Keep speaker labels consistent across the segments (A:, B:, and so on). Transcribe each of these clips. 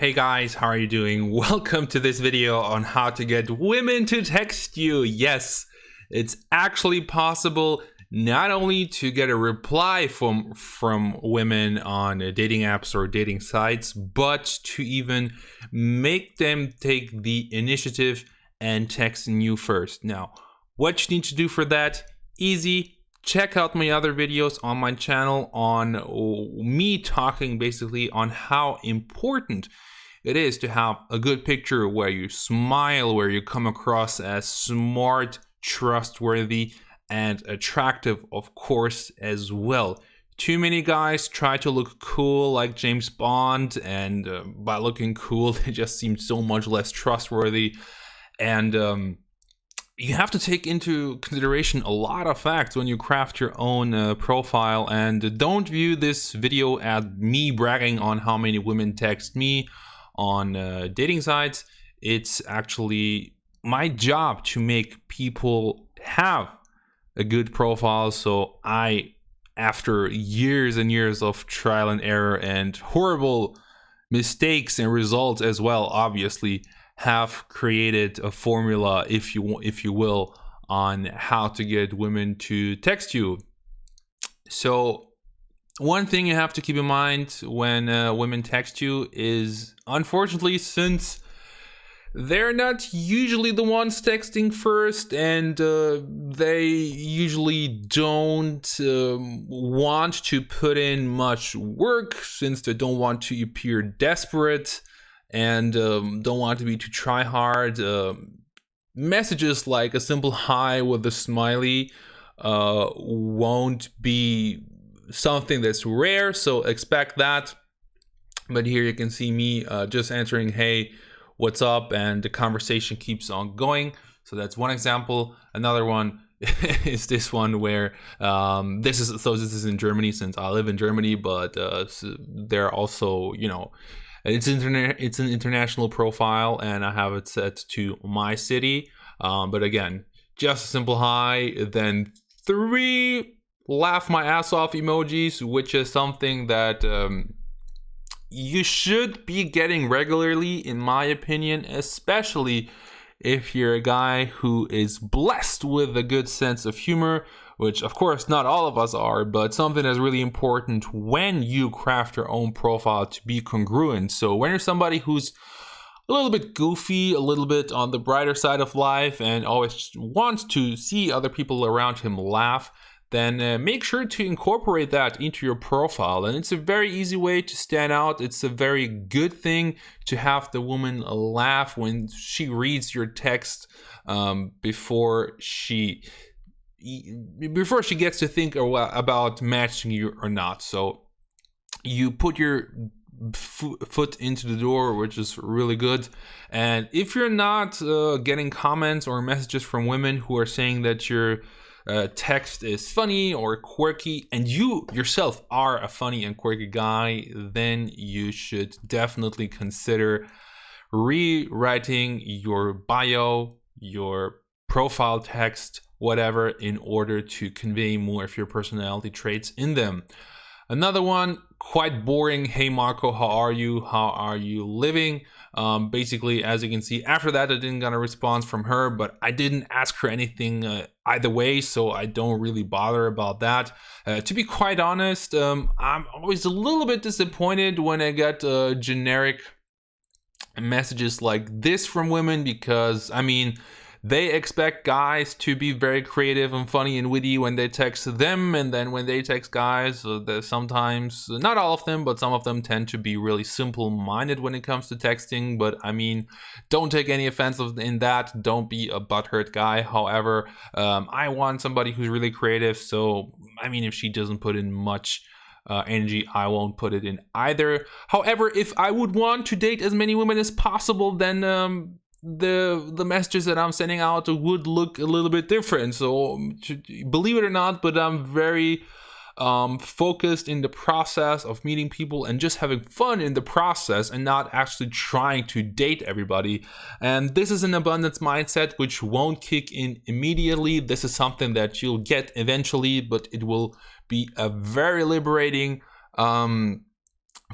A: Hey guys, how are you doing? Welcome to this video on how to get women to text you. Yes, it's actually possible not only to get a reply from women on dating apps or dating sites, but to even make them take the initiative and texting you first. Now, what you need to do for that? Easy. Check out my other videos on my channel on me talking basically on how important it is to have a good picture where you smile, where you come across as smart, trustworthy, and attractive, of course, as well. Too many guys try to look cool like James Bond, and by looking cool, they just seem so much less trustworthy. And you have to take into consideration a lot of facts when you craft your own profile, and don't view this video as me bragging on how many women text me on dating sites. It's actually my job to make people have a good profile, so I, after years and years of trial and error and horrible mistakes and results as well, obviously, have created a formula, if you will, on how to get women to text you. So one thing you have to keep in mind when women text you is, unfortunately, since they're not usually the ones texting first, and they usually don't want to put in much work, since they don't want to appear desperate and don't want to be too try hard. Messages like a simple hi with a smiley won't be something that's rare, so expect that. But here you can see me just answering, hey, what's up, and the conversation keeps on going. So that's one example. Another one is this one where this is in Germany, since I live in Germany, but they're also, it's an international profile, and I have it set to my city. But again, just a simple hi, then 3 laugh my ass off emojis, which is something that you should be getting regularly, in my opinion, especially if you're a guy who is blessed with a good sense of humor, which of course not all of us are, but something that's really important when you craft your own profile to be congruent. So when you're somebody who's a little bit goofy, a little bit on the brighter side of life, and always wants to see other people around him laugh, then make sure to incorporate that into your profile. And it's a very easy way to stand out. It's a very good thing to have the woman laugh when she reads your text before she gets to think about matching you or not. So you put your foot into the door, which is really good. And if you're not getting comments or messages from women who are saying that your text is funny or quirky, and you yourself are a funny and quirky guy, then you should definitely consider rewriting your bio, your profile text, whatever, in order to convey more of your personality traits in them. Another one, quite boring. Hey Marco, how are you? How are you living? Basically, as you can see, after that I didn't get a response from her, but I didn't ask her anything either way, so I don't really bother about that. To be quite honest, I'm always a little bit disappointed when I get generic messages like this from women, because I mean, they expect guys to be very creative and funny and witty when they text them, and then when they text guys, sometimes, not all of them, but some of them tend to be really simple-minded when it comes to texting. But I mean, don't take any offense in that. Don't be a butthurt guy. However, I want somebody who's really creative, so I mean, if she doesn't put in much energy, I won't put it in either. However, if I would want to date as many women as possible, then the messages that I'm sending out would look a little bit different. So believe it or not, but I'm very focused in the process of meeting people and just having fun in the process, and not actually trying to date everybody. And this is an abundance mindset which won't kick in immediately. This is something that you'll get eventually, but it will be a very liberating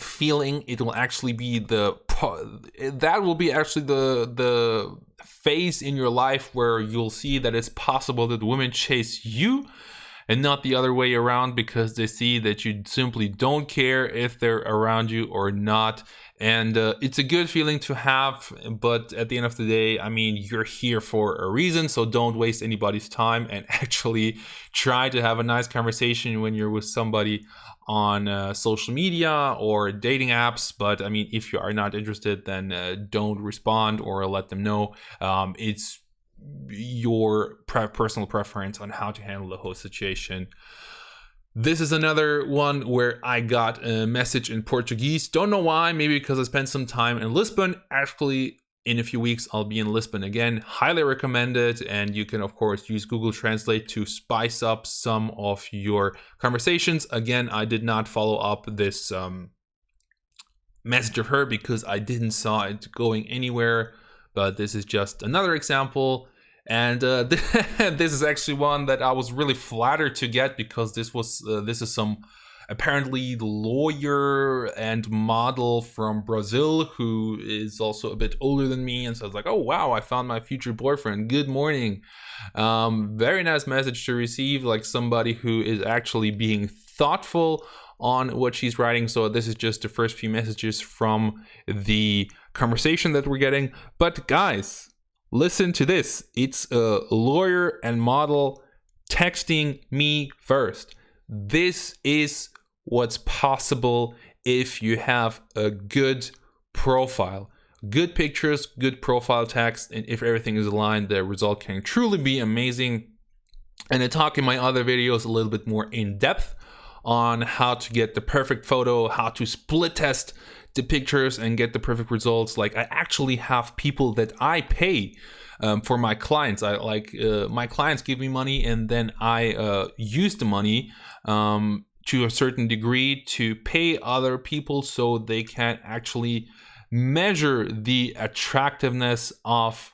A: feeling. It will actually be the that will be actually the phase in your life where you'll see that it's possible that women chase you and not the other way around, because they see that you simply don't care if they're around you or not. And it's a good feeling to have, but at the end of the day, I mean, you're here for a reason, so don't waste anybody's time and actually try to have a nice conversation when you're with somebody on social media or dating apps. But I mean, if you are not interested, then don't respond or let them know. It's your personal preference on how to handle the whole situation. This is another one where I got a message in Portuguese. Don't know why, maybe because I spent some time in Lisbon. Actually, in a few weeks, I'll be in Lisbon again. Highly recommend it. And you can, of course, use Google Translate to spice up some of your conversations. Again, I did not follow up this message of her because I didn't saw it going anywhere. But this is just another example. And this is actually one that I was really flattered to get, because this is some apparently lawyer and model from Brazil who is also a bit older than me, and so I was like, oh wow, I found my future boyfriend, good morning. Very nice message to receive, like somebody who is actually being thoughtful on what she's writing. So this is just the first few messages from the conversation that we're getting. But guys, listen to this. It's a lawyer and model texting me first. This is what's possible if you have a good profile. Good pictures, good profile text, and if everything is aligned, the result can truly be amazing. And I talk in my other videos a little bit more in depth on how to get the perfect photo, how to split test the pictures and get the perfect results. Like, I actually have people that I pay for my clients. My clients give me money, and then I use the money to a certain degree to pay other people so they can actually measure the attractiveness of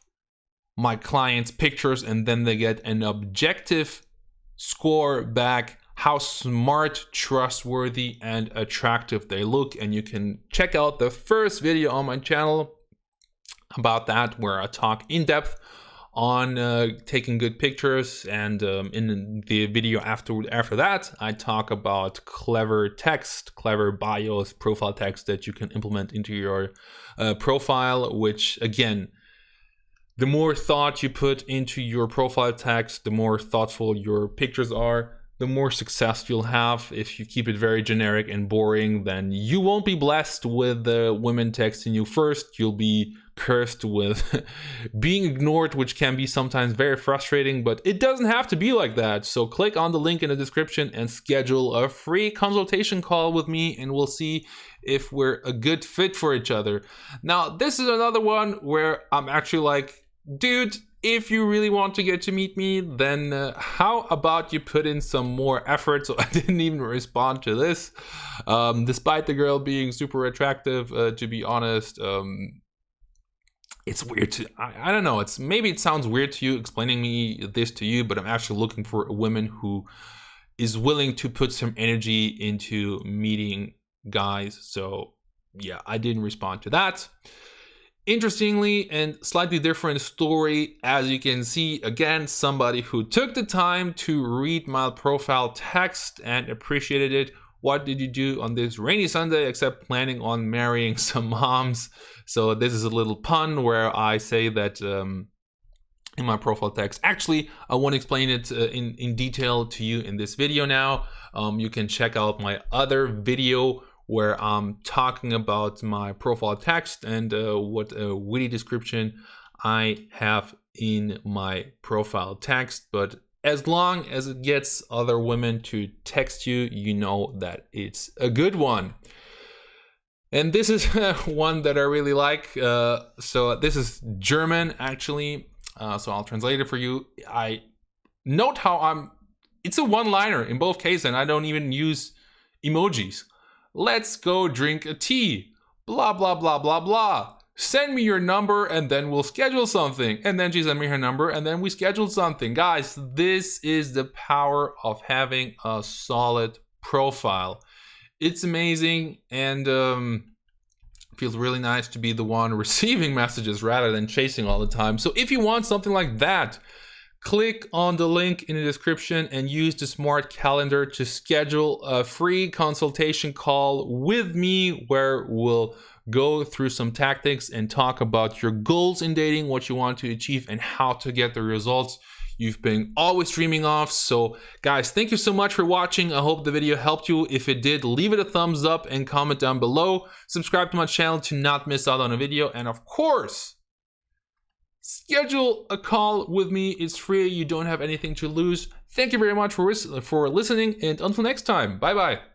A: my clients' pictures, and then they get an objective score back, how smart, trustworthy, and attractive they look. And you can check out the first video on my channel about that, where I talk in depth on taking good pictures. And in the video after that, I talk about clever text, clever bios, profile text that you can implement into your profile, which again, the more thought you put into your profile text, the more thoughtful your pictures are, the more success you'll have. If you keep it very generic and boring, then you won't be blessed with the women texting you first. You'll be cursed with being ignored, which can be sometimes very frustrating, but it doesn't have to be like that. So click on the link in the description and schedule a free consultation call with me, and we'll see if we're a good fit for each other. Now, this is another one where I'm actually like, dude, if you really want to get to meet me, then how about you put in some more effort? So I didn't even respond to this, despite the girl being super attractive, to be honest. It's weird to, I don't know, maybe it sounds weird to you explaining me this to you, but I'm actually looking for a woman who is willing to put some energy into meeting guys. So yeah, I didn't respond to that. Interestingly, and slightly different story, as you can see, again, somebody who took the time to read my profile text and appreciated it. What did you do on this rainy Sunday except planning on marrying some moms? So this is a little pun where I say that in my profile text. Actually, I won't explain it in detail to you in this video now. You can check out my other video where I'm talking about my profile text and what a witty description I have in my profile text. But as long as it gets other women to text you, you know that it's a good one. And this is one that I really like. So this is German, actually. So I'll translate it for you. I note how it's a one-liner in both cases, and I don't even use emojis. Let's go drink a tea. Blah, blah, blah, blah, blah. Send me your number and then we'll schedule something. And then she sent me her number and then we scheduled something. Guys, this is the power of having a solid profile. It's amazing. And feels really nice to be the one receiving messages rather than chasing all the time. So if you want something like that, click on the link in the description and use the smart calendar to schedule a free consultation call with me where we'll go through some tactics and talk about your goals in dating, what you want to achieve, and how to get the results you've been always dreaming of. So guys, thank you so much for watching. I hope the video helped you. If it did, leave it a thumbs up and comment down below. Subscribe to my channel to not miss out on a video. And of course, schedule a call with me. It's free. You don't have anything to lose. Thank you very much for listening. And until next time, bye-bye.